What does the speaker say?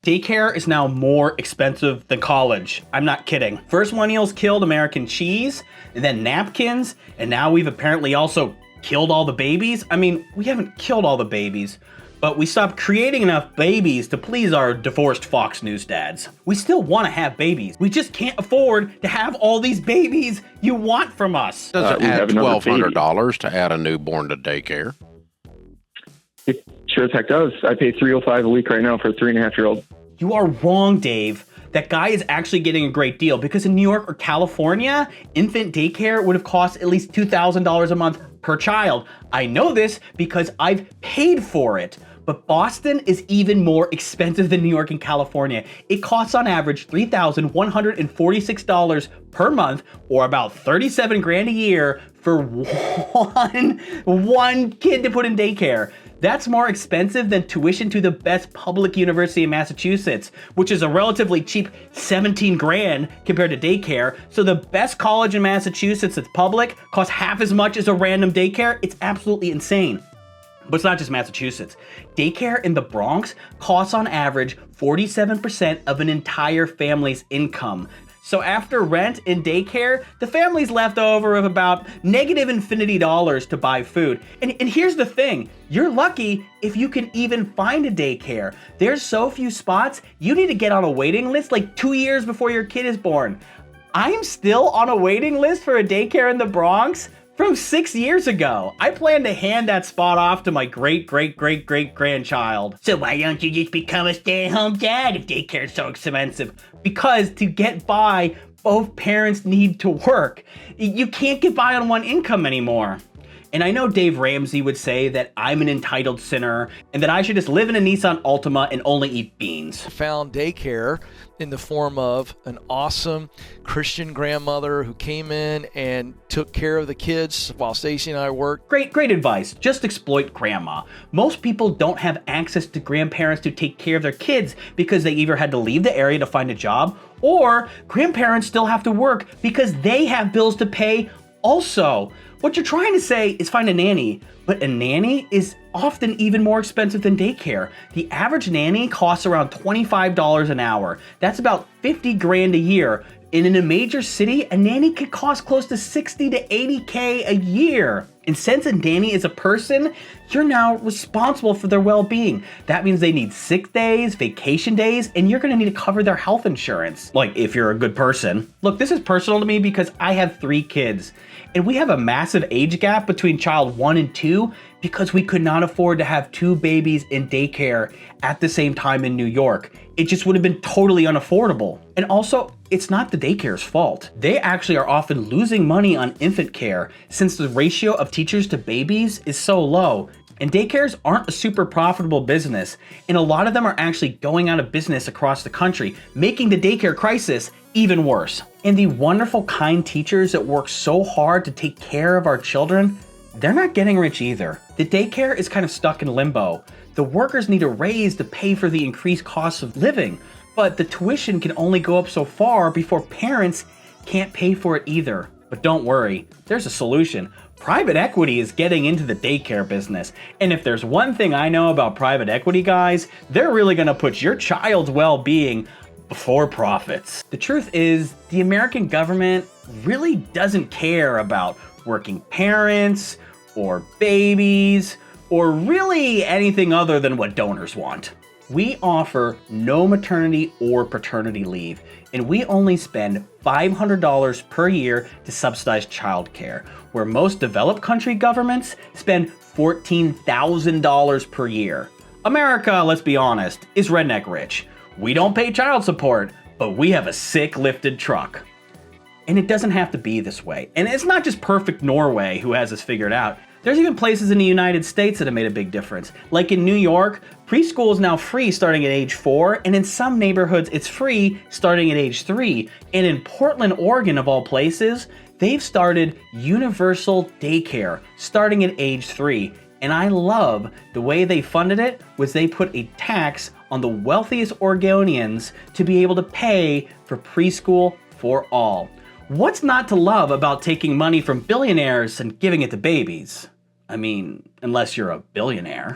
Daycare is now more expensive than college. I'm not kidding. First millennials killed American cheese, and then napkins, and now we've apparently also killed all the babies. I mean, we haven't killed all the babies, but we stopped creating enough babies to please our divorced Fox News dads. We still want to have babies. We just can't afford to have all these babies you want from us. Does it add $1,200 to add a newborn to daycare? It sure as heck does. I pay $305 a week right now for a 3.5-year-old. You are wrong, Dave. That guy is actually getting a great deal because in New York or California, infant daycare would have cost at least $2,000 a month per child. I know this because I've paid for it. But Boston is even more expensive than New York and California. It costs on average $3,146 per month, or about 37 grand a year for one kid to put in daycare. That's more expensive than tuition to the best public university in Massachusetts, which is a relatively cheap 17 grand compared to daycare. So the best college in Massachusetts that's public costs half as much as a random daycare. It's absolutely insane. But it's not just Massachusetts. Daycare in the Bronx costs on average 47% of an entire family's income. So after rent and daycare, the family's left over with about negative infinity dollars to buy food. And here's the thing, you're lucky if you can even find a daycare. There's so few spots, you need to get on a waiting list like 2 years before your kid is born. I'm still on a waiting list for a daycare in the Bronx from 6 years ago. I plan to hand that spot off to my great-great-great-great-grandchild. So why don't you just become a stay-at-home dad if daycare is so expensive? Because to get by, both parents need to work. You can't get by on one income anymore. And I know Dave Ramsey would say that I'm an entitled sinner and that I should just live in a Nissan Altima and only eat beans. Found daycare in the form of an awesome Christian grandmother who came in and took care of the kids while Stacy and I worked. Great advice. Just exploit grandma. Most people don't have access to grandparents to take care of their kids because they either had to leave the area to find a job, or grandparents still have to work because they have bills to pay also. What you're trying to say is find a nanny, but a nanny is often even more expensive than daycare. The average nanny costs around $25 an hour. That's about 50 grand a year. And in a major city, a nanny could cost close to 60 to 80K a year. And since a nanny is a person, you're now responsible for their well-being. That means they need sick days, vacation days, and you're gonna need to cover their health insurance. Like, if you're a good person. Look, this is personal to me because I have 3 kids. And we have a massive age gap between child 1 and 2 because we could not afford to have 2 babies in daycare at the same time in New York. It just would have been totally unaffordable. And also, it's not the daycare's fault. They actually are often losing money on infant care since the ratio of teachers to babies is so low. And daycares aren't a super profitable business, and a lot of them are actually going out of business across the country, making the daycare crisis even worse. And the wonderful, kind teachers that work so hard to take care of our children, they're not getting rich either. The daycare is kind of stuck in limbo. The workers need a raise to pay for the increased costs of living, but the tuition can only go up so far before parents can't pay for it either. But don't worry, there's a solution. Private equity is getting into the daycare business. And if there's one thing I know about private equity guys, they're really gonna put your child's well-being before profits. The truth is, the American government really doesn't care about working parents or babies or really anything other than what donors want. We offer no maternity or paternity leave, and we only spend $500 per year to subsidize childcare, where most developed country governments spend $14,000 per year. America, let's be honest, is redneck rich. We don't pay child support, but we have a sick lifted truck. And it doesn't have to be this way. And it's not just perfect Norway who has this figured out. There's even places in the United States that have made a big difference. Like in New York, preschool is now free starting at age 4, and in some neighborhoods it's free starting at age 3. And in Portland, Oregon, of all places, they've started universal daycare starting at age 3. And I love the way they funded it was they put a tax on the wealthiest Oregonians to be able to pay for preschool for all. What's not to love about taking money from billionaires and giving it to babies? I mean, unless you're a billionaire.